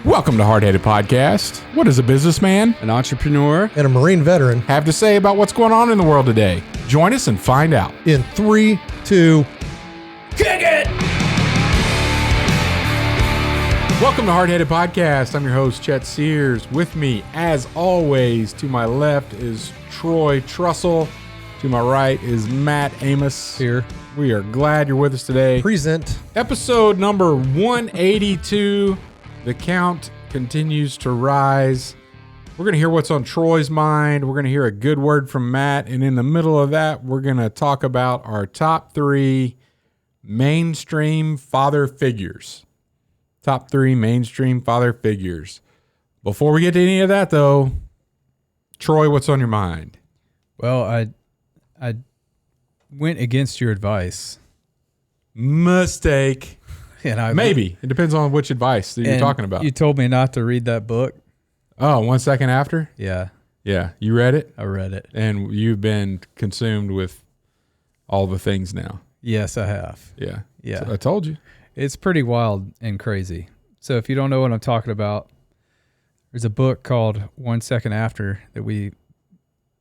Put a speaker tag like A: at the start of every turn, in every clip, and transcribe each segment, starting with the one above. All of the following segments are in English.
A: Welcome to Hardheaded Podcast. What does a businessman,
B: an entrepreneur,
C: and a Marine veteran
A: have to say about what's going on in the world today? Join us and find out.
C: In 3, 2,
A: kick it! Welcome to Hardheaded Podcast. I'm your host, Chet Sears. With me, as always, to my left is Troy Trussell. To my right is Matt Amos.
C: Here.
A: We are glad you're with us today.
C: Present.
A: Episode number 182. The count continues to rise. We're going to hear what's on Troy's mind. We're going to hear a good word from Matt. And in the middle of that, we're going to talk about our top 3 mainstream father figures. Top 3 mainstream father figures. Before we get to any of that, though, Troy, what's on your mind?
B: Well, I went against your advice.
A: Mistake.
B: And
A: Maybe. It depends on which advice that you're talking about.
B: You told me not to read that book.
A: Oh, 1 second after?
B: Yeah.
A: Yeah. You read it?
B: I read it.
A: And you've been consumed with all the things now.
B: Yes, I have.
A: Yeah.
B: Yeah.
A: So I told you.
B: It's pretty wild and crazy. So if you don't know what I'm talking about, there's a book called 1 Second After that we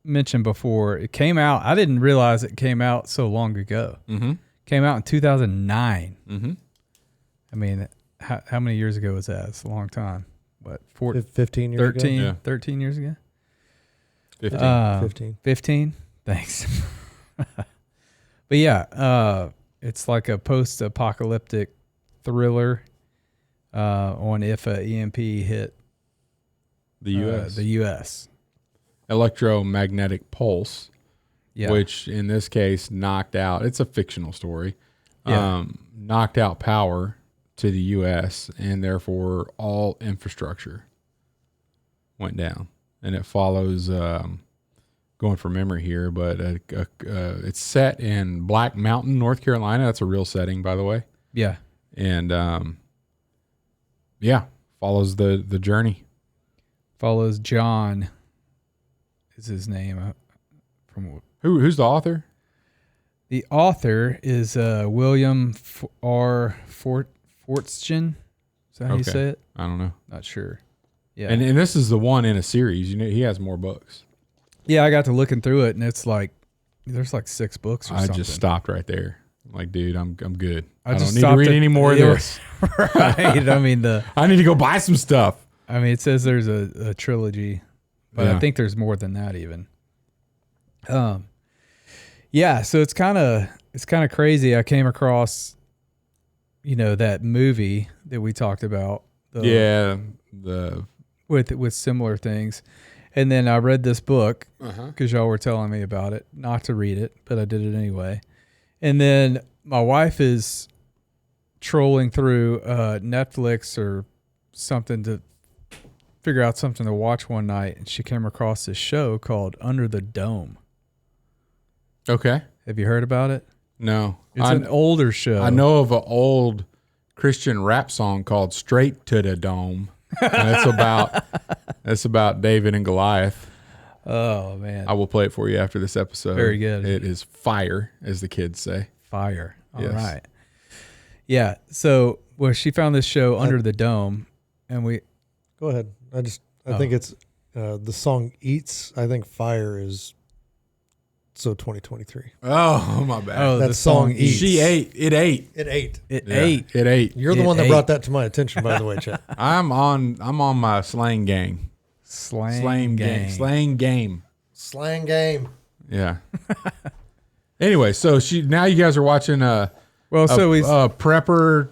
B: mentioned before. It came out. I didn't realize it came out so long ago.
A: Mm-hmm.
B: Came out in 2009.
A: Mm-hmm.
B: I mean, how many years ago was that? It's a long time. What,
C: 15 years
B: 13,
C: ago?
A: Yeah.
B: 13 years ago?
C: 15.
B: 15? Thanks. But yeah, it's like a post-apocalyptic thriller on if a EMP hit
A: The U.S.
B: The U.S.
A: Electromagnetic pulse,
B: Yeah.
A: which in this case knocked out, it's a fictional story,
B: Yeah.
A: knocked out power to the U.S. and therefore all infrastructure went down. And it follows, going from memory here, but it's set in Black Mountain, North Carolina. That's a real setting, by the way.
B: Yeah.
A: And follows the journey.
B: Follows John is his name.
A: Who's the author?
B: The author is William Forstchen. Is that how you say it?
A: I don't know.
B: Not sure. Yeah.
A: And this is the one in a series. You know, he has more books.
B: Yeah, I got to looking through it, and it's like there's like 6 books or something.
A: I just stopped right there. I'm like, dude, I'm good. I
B: just
A: don't need to read any more of this.
B: Right. I mean
A: I need to go buy some stuff.
B: I mean, it says there's a trilogy, but
A: Yeah.
B: I think there's more than that even. Yeah, so it's kind of crazy. I came across, that movie that we talked about. With similar things, and then I read this book because y'all were telling me about it, not to read it, but I did it anyway. And then my wife is trolling through Netflix or something to figure out something to watch one night, and she came across this show called Under the Dome.
A: Okay.
B: Have you heard about it?
A: No.
B: It's an older show.
A: I know of an old Christian rap song called Straight to the Dome. And it's about David and Goliath.
B: Oh, man.
A: I will play it for you after this episode.
B: Very good.
A: It is fire, as the kids say.
B: Fire. All
A: Yes.
B: right. Yeah. So, she found this show Under the Dome, and we...
C: Go ahead. I think it's the song Eats. I think Fire is so 2023.
A: Oh, my bad.
B: Oh,
C: that
B: the
C: song Eats.
A: She ate. It ate.
C: It ate.
B: It
A: Yeah,
B: ate.
A: It ate.
C: You're the
B: It
C: one that
B: ate.
C: brought that to my attention, by the way, Chet.
A: I'm on my slang gang.
B: Slang gang.
A: Slang game.
C: Slang game.
A: Yeah. Anyway, so now you guys are watching a prepper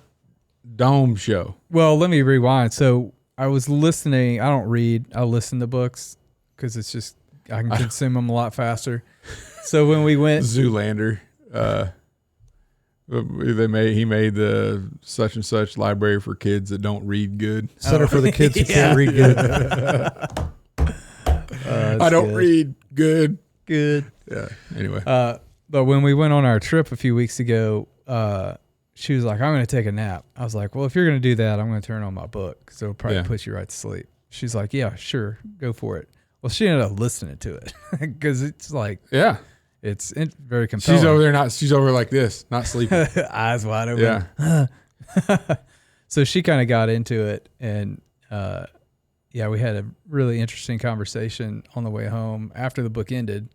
A: dome show.
B: Well, let me rewind. So I was listening. I don't read. I listen to books because it's just I can consume them a lot faster. So when we went
A: Zoolander, he made the such and such library for kids that don't read good.
C: Center for the kids who can't read good.
A: I don't read good.
B: Good.
A: Yeah. Anyway.
B: But when we went on our trip a few weeks ago, she was like, I'm going to take a nap. I was like, well, if you're going to do that, I'm going to turn on my book because it'll probably put you right to sleep. She's like, yeah, sure. Go for it. Well, she ended up listening to it because it's like, it's very compelling.
A: She's over like this, not sleeping.
B: Eyes wide open.
A: Yeah.
B: So she kind of got into it, and yeah, we had a really interesting conversation on the way home after the book ended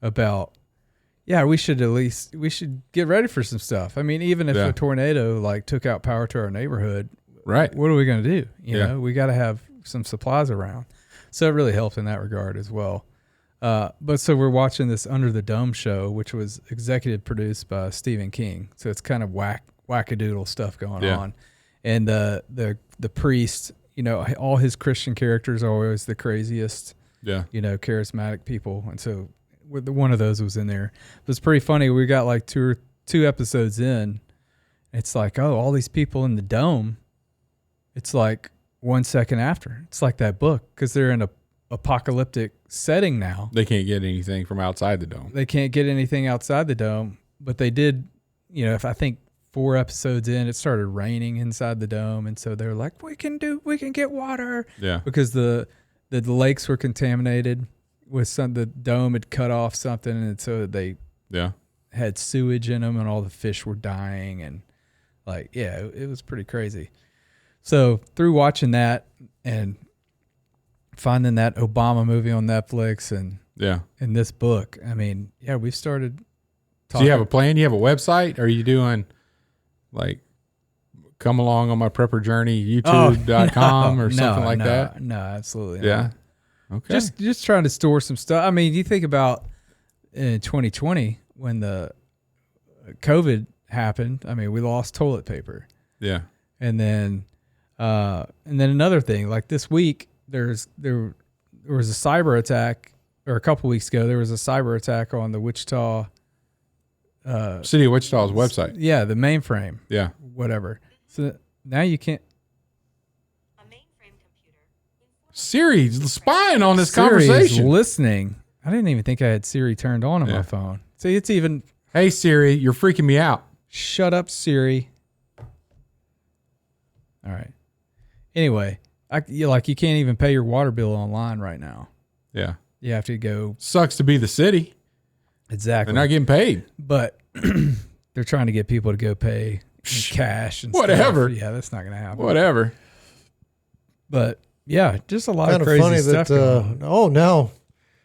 B: about, yeah, we should get ready for some stuff. I mean, even if a tornado like took out power to our neighborhood,
A: right?
B: What are we going to do? You know, we got to have some supplies around. So it really helped in that regard as well. But so we're watching this Under the Dome show, which was executive produced by Stephen King. So it's kind of wackadoodle stuff going on. And the priest, you know, all his Christian characters are always the craziest, you know, charismatic people. And so one of those was in there. It was pretty funny. We got like two episodes in. It's like, oh, all these people in the dome. It's like 1 second after. It's like that book because they're in a apocalyptic setting now.
A: They can't get anything from outside the dome.
B: They can't get anything outside the dome, but they did, you know, if I think 4 episodes in, it started raining inside the dome. And so they're like, we can get water.
A: Yeah.
B: Because the lakes were contaminated with the dome had cut off something. And so they had sewage in them and all the fish were dying. And like, it was pretty crazy. So through watching that and finding that Obama movie on Netflix and this book, I mean, we've started talking.
A: Do you have a plan? You have a website? Are you doing like come along on my prepper journey, youtube.com or something like that?
B: No, absolutely
A: not. Okay.
B: Just trying to store some stuff. I mean, you think about in 2020 when the COVID happened, I mean, we lost toilet paper.
A: Yeah.
B: And then another thing, like this week, there was a cyber attack, or a couple weeks ago, there was a cyber attack on the Wichita
A: City of Wichita's website.
B: Yeah, the mainframe.
A: Yeah.
B: Whatever. So now you can't.
D: A mainframe computer.
A: Siri's spying on this
B: Siri's
A: conversation.
B: Listening. I didn't even think I had Siri turned on my phone. See, it's even.
A: Hey Siri, you're freaking me out.
B: Shut up, Siri. All right. Anyway, you can't even pay your water bill online right now.
A: Yeah.
B: You have to go.
A: Sucks to be the city.
B: Exactly.
A: They're not getting paid.
B: But they're trying to get people to go pay in cash and
A: whatever.
B: Stuff. Yeah, that's not going to happen.
A: Whatever.
B: But yeah, just a lot
C: kind
B: of crazy
C: funny
B: stuff.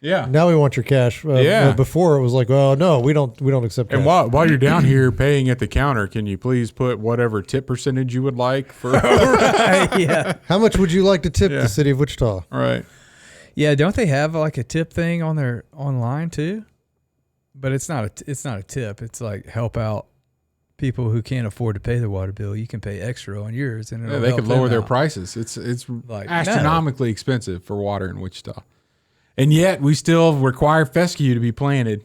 C: Now we want your cash. Before it was like, well, no, we don't accept cash.
A: And while you're down here paying at the counter, can you please put whatever tip percentage you would like for?
B: Right, yeah.
C: How much would you like to tip the city of Wichita?
A: All right.
B: Yeah, don't they have like a tip thing on their online too? But it's not a tip. It's like help out people who can't afford to pay the water bill. You can pay extra on yours, and
A: they could lower their prices. It's
B: like
A: astronomically expensive for water in Wichita. And yet, we still require fescue to be planted.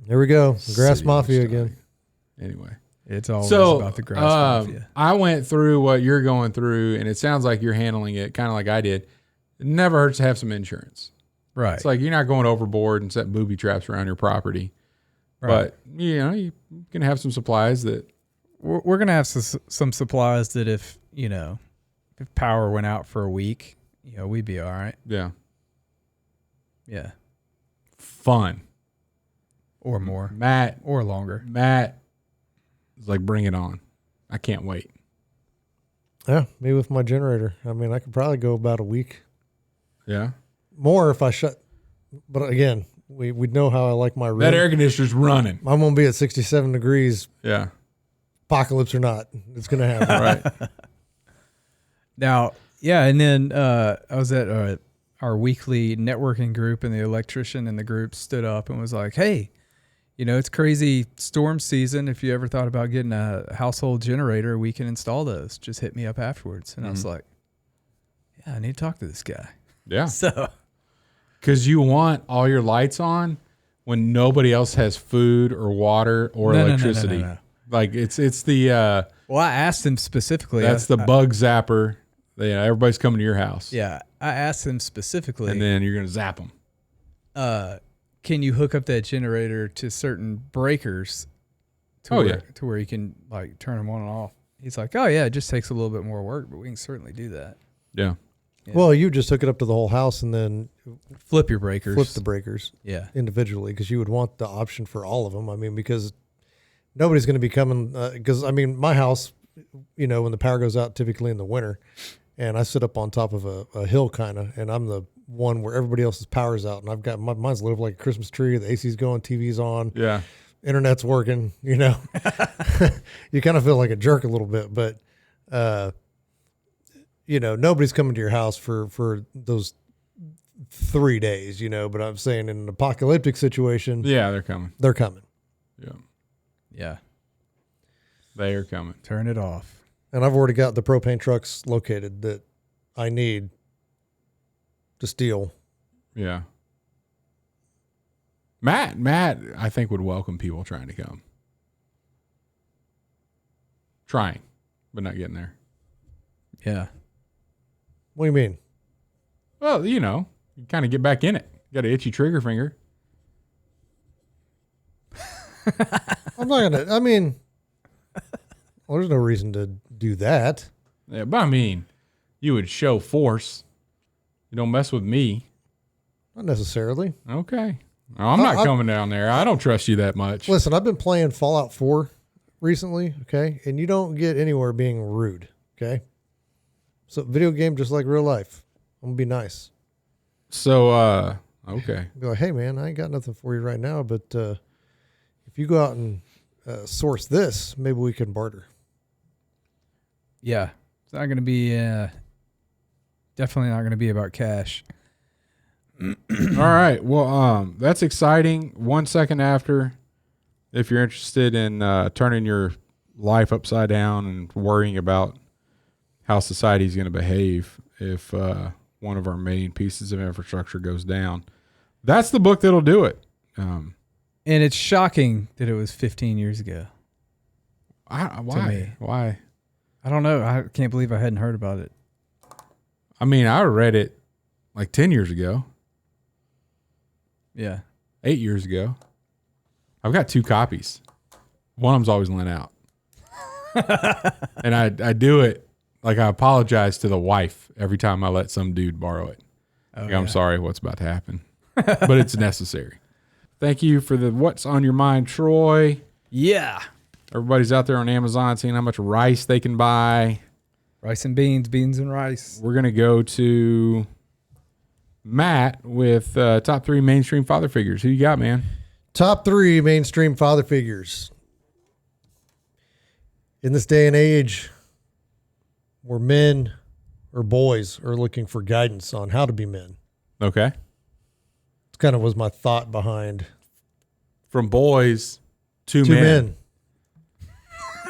C: There we go. Grass mafia again.
A: Anyway.
B: It's always about the grass mafia.
A: I went through what you're going through, and it sounds like you're handling it kind of like I did. It never hurts to have some insurance.
B: Right.
A: It's like you're not going overboard and setting booby traps around your property. Right. But, you can have some supplies that...
B: We're going to have some supplies that if power went out for a week, we'd be all right.
A: Yeah.
B: Yeah.
A: Fun.
B: Or more.
A: Matt.
B: Or longer.
A: Matt is like, bring it on. I can't wait.
C: Yeah, me with my generator. I mean, I could probably go about a week.
A: Yeah.
C: More if I shut. But again, we know how I like my room.
A: That air conditioner's running.
C: I'm going to be at 67 degrees.
A: Yeah.
C: Apocalypse or not. It's going to happen.
A: Right.
B: Now, yeah, and then I was at our weekly networking group, and the electrician in the group stood up and was like, hey, it's crazy storm season. If you ever thought about getting a household generator, we can install those. Just hit me up afterwards. And I was like, yeah, I need to talk to this guy.
A: Yeah.
B: So,
A: because you want all your lights on when nobody else has food or water or electricity.
B: No.
A: Like it's the.
B: Well, I asked him specifically.
A: That's the bug zapper. Everybody's coming to your house.
B: Yeah, I asked him specifically.
A: And then you're gonna zap them.
B: Can you hook up that generator to certain breakers? To where you can like turn them on and off. He's like, oh yeah, it just takes a little bit more work, but we can certainly do that.
A: Yeah.
C: Well, you just hook it up to the whole house and then
B: flip your breakers.
C: Flip the breakers.
B: Yeah.
C: Individually, because you would want the option for all of them. I mean, because nobody's going to be coming. Because I mean, my house, when the power goes out, typically in the winter, and I sit up on top of a hill kind of, and I'm the one where everybody else's power's out, and I've got mine's lit up like a Christmas tree. The AC's going, TV's on,
A: Yeah.
C: internet's working. You know, you kind of feel like a jerk a little bit, but you know, nobody's coming to your house for those 3 days. You know, but I'm saying in an apocalyptic situation,
A: Yeah, they're coming.
C: they're coming,
A: Yeah.
B: Yeah.
A: They are coming.
B: Turn it off.
C: and I've already got the propane trucks located that I need to steal.
A: Yeah. Matt, I think would welcome people trying to come. Trying, but not getting there.
B: Yeah.
C: What do you mean?
A: Well, you know, you kind of get back in it. You got an itchy trigger finger.
C: I'm not going to, I mean, well, there's no reason to do that.
A: Yeah, but I mean, you would show force. You don't mess with me.
C: Not necessarily.
A: Okay. No, I'm not coming down there. I don't trust you that much.
C: Listen, I've been playing Fallout 4 recently, okay? And you don't get anywhere being rude, okay? So video game just like real life. I'm going to be nice.
A: So, okay.
C: Be like, hey, man, I ain't got nothing for you right now, but if you go out and source this, maybe we can barter.
B: Yeah. It's not going to be, definitely not going to be about cash.
A: All right. Well, that's exciting. 1 second after, if you're interested in turning your life upside down and worrying about how society is going to behave if one of our main pieces of infrastructure goes down, that's the book that'll do it.
B: And it's shocking that it was 15 years ago.
A: Why?
B: me.
A: Why?
B: I don't know. I can't believe I hadn't heard about it.
A: I mean, I read it like 10 years ago,
B: Yeah.
A: 8 years ago. I've got 2 copies. One of them's always lent out. And I do it like I apologize to the wife every time I let some dude borrow it.
B: Oh,
A: Like, I'm sorry what's about to happen, but it's necessary. Thank you for the What's on Your Mind, Troy.
B: Yeah.
A: Everybody's out there on Amazon seeing how much rice they can buy.
B: Rice and beans, beans and rice.
A: We're going to go to Matt with top 3 mainstream father figures. Who you got, man?
C: Top 3 mainstream father figures. In this day and age where men or boys are looking for guidance on how to be men.
A: Okay.
C: It kind of was my thought behind
A: From boys to
C: two
A: men.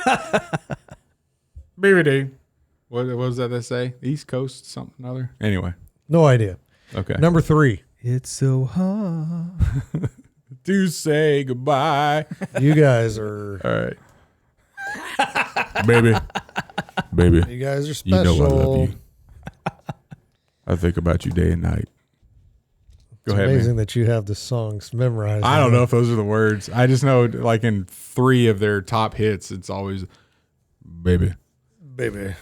C: men.
A: BBD. What was that they say? East Coast, something other. Anyway.
C: No idea.
A: Okay.
C: Number 3.
B: It's so hard.
A: To say goodbye.
C: You guys are
A: All right. Baby.
C: you guys are
A: You
C: special.
A: know I love you. I think about you day and night. Go
C: It's
A: ahead,
C: amazing
A: man.
C: that you have the songs memorized.
A: I don't know if those are the words. I just know, like, in 3 of their top hits, it's always, baby,
C: Baby.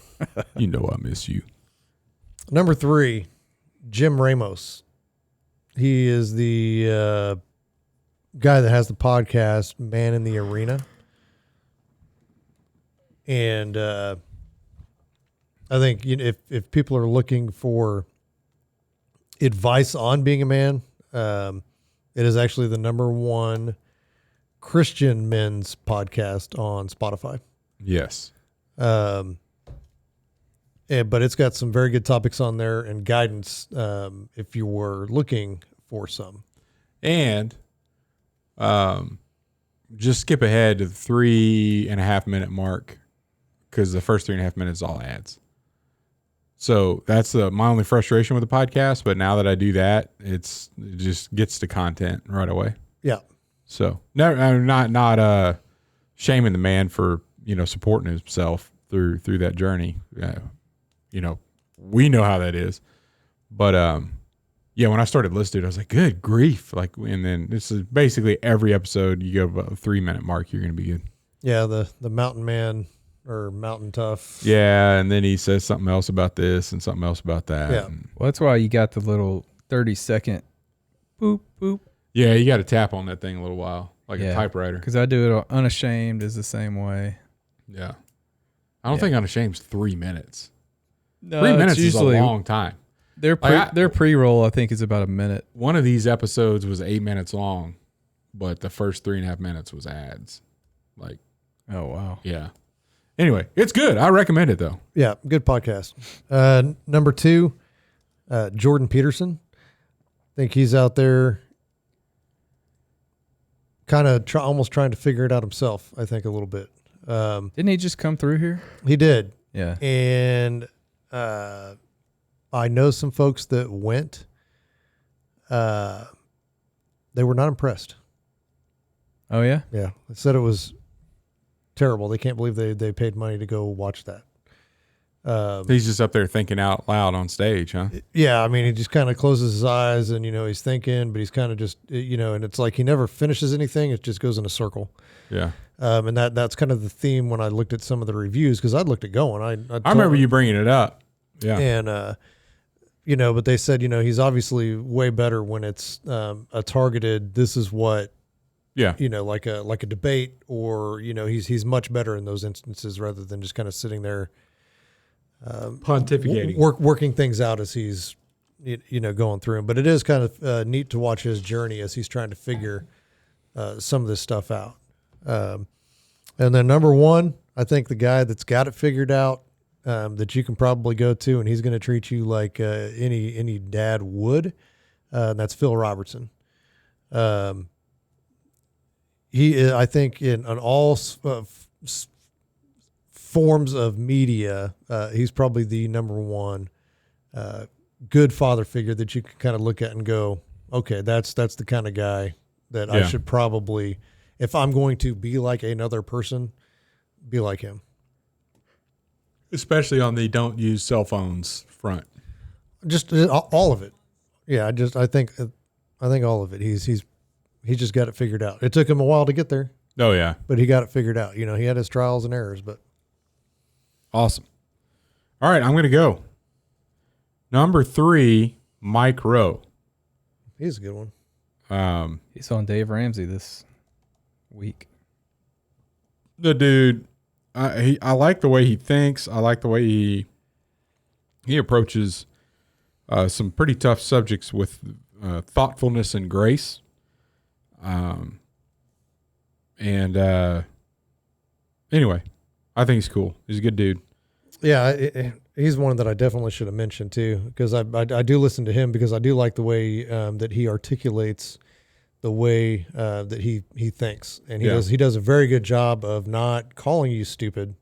A: you know I miss you.
C: Number 3, Jim Ramos. He is the guy that has the podcast Man in the Arena. And I think if people are looking for advice on being a man, it is actually the number 1 Christian men's podcast on Spotify.
A: Yes.
C: But it's got some very good topics on there and guidance if you were looking for some.
A: And just skip ahead to the 3.5 minute mark because the first 3.5 minutes is all ads. So that's my only frustration with the podcast. But now that I do that, it just gets to content right away.
C: Yeah.
A: So I'm not shaming the man for supporting himself through that journey. We know how that is. But when I started listening, I was like, good grief! Like, and then this is basically every episode. You go about a 3 minute mark, you're gonna be good.
C: Yeah. The mountain man or mountain tough.
A: Yeah, and then he says something else about this and something else about that.
C: Yeah.
A: And
B: Well, that's why you got the little 30-second boop, boop.
A: yeah, you got to tap on that thing a little while, like
B: Yeah.
A: a typewriter.
B: Because I do it on Unashamed is the same way.
A: Yeah. I don't
B: Yeah.
A: think Unashamed's 3 minutes.
B: No,
A: 3
B: it's
A: minutes is a
B: usually
A: long time.
B: their pre-roll. I think is about a minute.
A: One of these episodes was 8 minutes long, but the first 3.5 minutes was ads. Like,
B: Oh wow.
A: yeah. Anyway, it's good. I recommend it though.
C: Yeah, good podcast. Number 2, Jordan Peterson. I think he's out there kind of almost trying to figure it out himself, I think, a little bit.
B: Didn't he just come through here?
C: He did.
B: Yeah.
C: And I know some folks that went. They were not impressed.
B: Oh yeah.
C: Yeah. They said it was terrible. They can't believe they paid money to go watch that.
A: He's just up there thinking out loud on stage, huh?
C: Yeah, I mean, he just kind of closes his eyes and, he's thinking, but he's kind of just, and it's like he never finishes anything. It just goes in a circle.
A: Yeah.
C: And that's kind of the theme when I looked at some of the reviews, because I'd looked at going.
A: I remember you bringing it up. Yeah.
C: And, but they said, he's obviously way better when it's a targeted, this is what,
A: Yeah.
C: like a debate, or, he's much better in those instances rather than just kind of sitting there
A: Pontificating.
C: working things out as he's going through them. But it is kind of neat to watch his journey as he's trying to figure some of this stuff out. And then number 1, I think the guy that's got it figured out, that you can probably go to, and he's going to treat you like any dad would, and that's Phil Robertson. He is, I think, in all forms of media, he's probably the number 1 good father figure that you can kind of look at and go, okay, that's the kind of guy that I should probably, if I'm going to be like another person, be like him.
A: Especially on the don't use cell phones front.
C: Just all of it. Yeah, I think all of it. He's just got it figured out. It took him a while to get there,
A: Oh, yeah.
C: but he got it figured out. He had his trials and errors, but
A: Awesome. All right, I'm going to go. Number 3, Mike Rowe.
C: he's a good one.
B: He's on Dave Ramsey this week.
A: The dude, I like the way he thinks. I like the way he approaches some pretty tough subjects with thoughtfulness and grace. Anyway, I think he's cool. He's a good dude.
C: Yeah, he's one that I definitely should have mentioned too, because I do listen to him because I do like the way that he articulates the way that he thinks, and he does a very good job of not calling you stupid.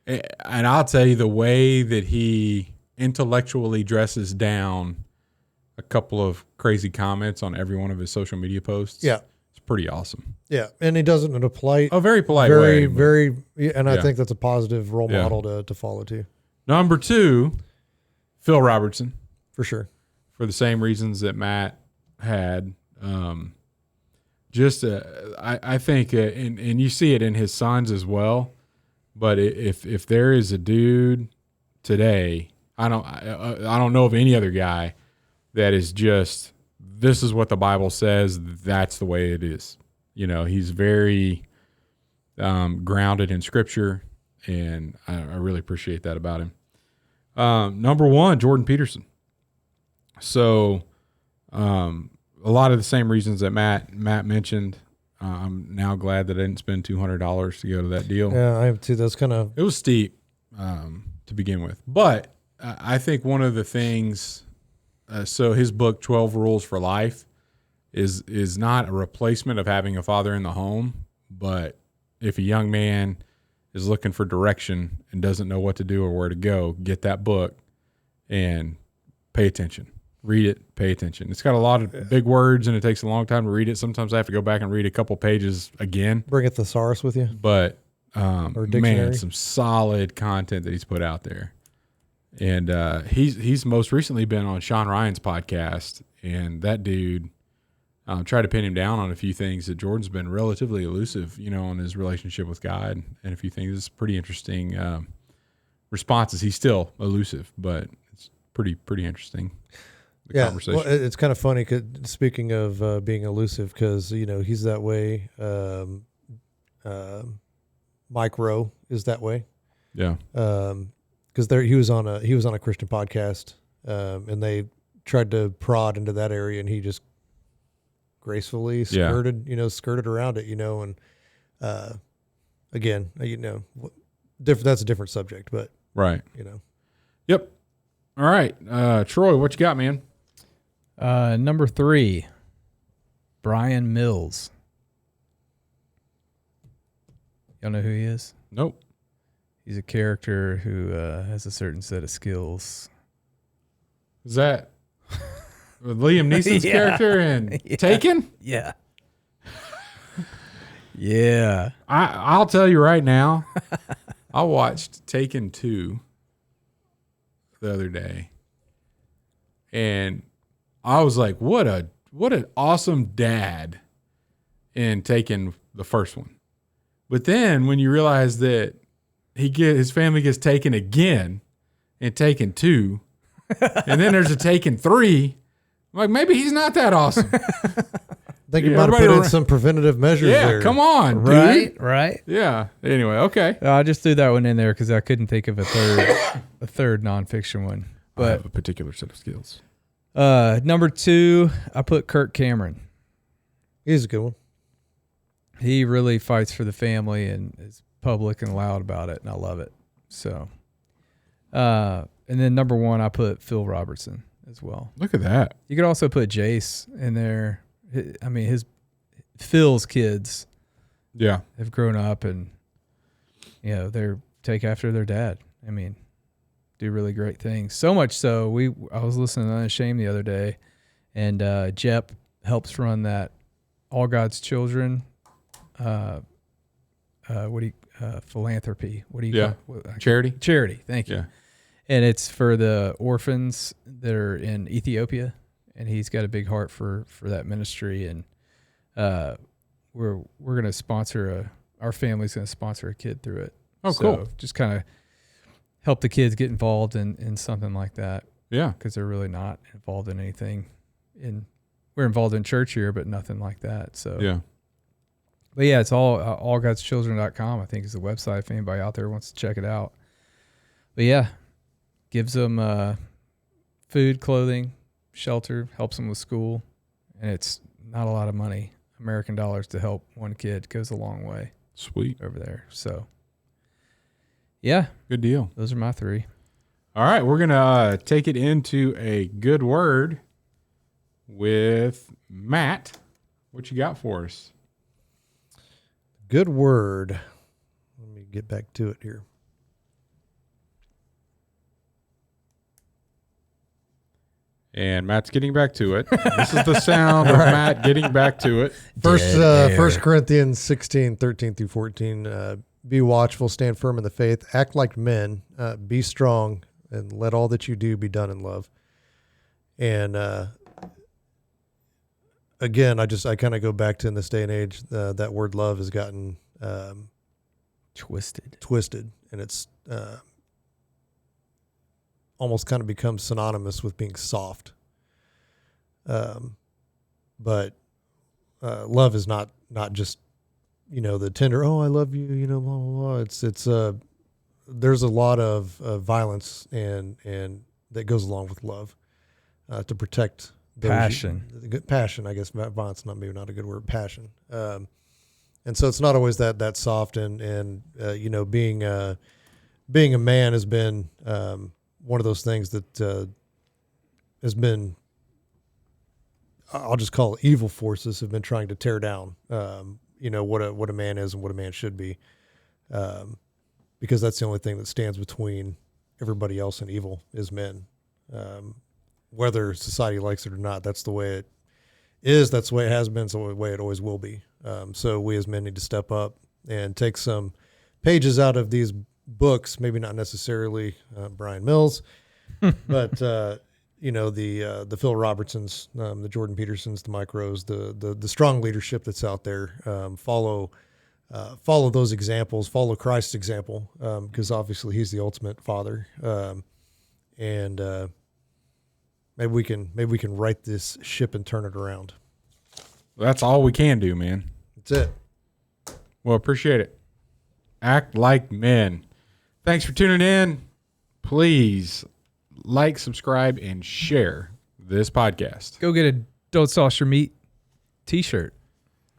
A: And I'll tell you, the way that he intellectually dresses down a couple of crazy comments on every one of his social media posts.
C: Yeah.
A: It's pretty awesome.
C: Yeah, and he does it in a polite,
A: Very polite
C: very,
A: way.
C: very, and I
A: Yeah.
C: think that's a positive role model to follow too,
A: Number 2, Phil Robertson,
C: for sure.
A: for the same reasons that Matt had. I think, and you see it in his sons as well. But if there is a dude today, I don't know of any other guy that is just, this is what the Bible says, that's the way it is. He's very grounded in Scripture, and I really appreciate that about him. Number 1, Jordan Peterson. So a lot of the same reasons that Matt mentioned. I'm now glad that I didn't spend $200 to go to that deal.
C: Yeah, I am too. That's kind of,
A: It was steep to begin with. But I think one of the things, so his book, 12 Rules for Life, is not a replacement of having a father in the home. But if a young man is looking for direction and doesn't know what to do or where to go, get that book and pay attention. Read it, pay attention. It's got a lot of big words, and it takes a long time to read it. Sometimes I have to go back and read a couple pages again.
C: bring a thesaurus with you.
A: But
C: Or dictionary.
A: man, some solid content that he's put out there. And he's most recently been on Sean Ryan's podcast, and that dude tried to pin him down on a few things that Jordan's been relatively elusive, on his relationship with God and a few things. It's pretty interesting responses. He's still elusive, but it's pretty interesting. The conversation.
C: Well, it's kind of funny. 'Cause speaking of being elusive, because he's that way. Mike Rowe is that way.
A: Yeah.
C: because he was on a Christian podcast, and they tried to prod into that area, and he just gracefully skirted around it, and again, that's a different subject, but
A: Right.
C: Yep.
A: All right. Troy, what you got, man?
B: Number 3, Brian Mills. Y'all know who he is?
A: Nope.
B: He's a character who has a certain set of skills.
A: Is that Liam Neeson's character in Taken?
B: Yeah. Yeah.
A: I'll tell you right now, I watched Taken 2 the other day, and I was like, what an awesome dad in Taken the first one. But then when you realize that his family gets taken again in Taken 2, and then there's a Taken 3, I'm like, maybe he's not that awesome.
C: I think you might have put in some preventative measures there.
A: Yeah, come on, dude.
B: Right.
A: Yeah. Anyway, okay.
B: I just threw that one in there because I couldn't think of a third nonfiction one.
A: I have
B: But
A: a particular set of skills.
B: number 2, I put Kirk Cameron.
C: He's a good one.
B: He really fights for the family and is public and loud about it, and I love it. So, and then number 1, I put Phil Robertson as well.
A: Look at that.
B: You could also put Jase in there. I mean, Phil's kids have grown up and, they take after their dad. I mean, do really great things. So much so, I was listening to Unashamed the other day, and Jep helps run that All God's Children, philanthropy. What do you call it?
A: Charity?
B: Charity, thank you.
A: Yeah.
B: And it's for the orphans that are in Ethiopia. And he's got a big heart for that ministry, and we're going to sponsor our family's going to sponsor a kid through it.
A: Oh,
B: so
A: cool!
B: Just kind of help the kids get involved in something like that.
A: Yeah,
B: because they're really not involved in anything. We're involved in church here, but nothing like that. So
A: yeah,
B: but yeah, it's allgodschildren.com. I think is the website if anybody out there wants to check it out. But yeah, gives them food, clothing, shelter, helps them with school, and it's not a lot of money. American dollars to help one kid goes a long way.
A: Sweet
B: over there. So yeah,
A: good deal.
B: Those are my 3.
A: All right, we're gonna take it into a good word with Matt. What you got for us?
C: Good word. Let me get back to it here.
A: And Matt's getting back to it. This is the sound of Matt getting back to it.
C: First Corinthians 16, 13 through 14. Be watchful, stand firm in the faith, act like men, be strong, and let all that you do be done in love. And again, I kind of go back to in this day and age, that word love has gotten twisted, and it's almost kind of becomes synonymous with being soft. But love is not just, the tender, oh, I love you, blah, blah, blah. It's there's a lot of violence and that goes along with love, to protect
B: passion,
C: I guess. Violence, maybe not a good word, passion. And so it's not always that soft and being a man has been, one of those things that has been, I'll just call it evil forces have been trying to tear down, what a man is and what a man should be, because that's the only thing that stands between everybody else and evil is men. Whether society likes it or not, that's the way it is. That's the way it has been. It's the way it always will be. So we as men need to step up and take some pages out of these books, maybe not necessarily Brian Mills, but the Phil Robertsons, the Jordan Petersons, the Mike Rowes, the strong leadership that's out there. Follow those examples. Follow Christ's example, because obviously he's the ultimate father. And maybe we can right this ship and turn it around.
A: That's all we can do, man.
C: That's it.
A: Well, appreciate it. Act like men. Thanks for tuning in. please like, subscribe, and share this podcast.
B: Go get a Don't Sauce Your Meat t-shirt.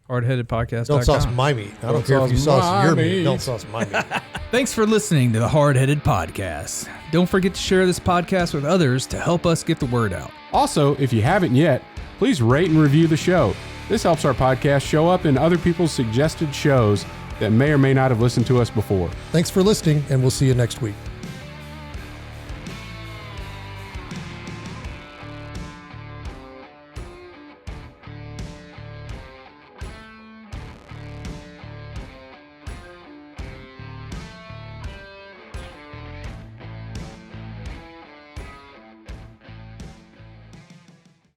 B: Hardheadedpodcast.com.
C: Don't sauce my meat. I don't care if you sauce your meat. Don't sauce my meat.
B: Thanks for listening to the Hardheaded Podcast. Don't forget to share this podcast with others to help us get the word out.
A: Also, if you haven't yet, please rate and review the show. This helps our podcast show up in other people's suggested shows that may or may not have listened to us before.
C: Thanks for listening, and we'll see you next week.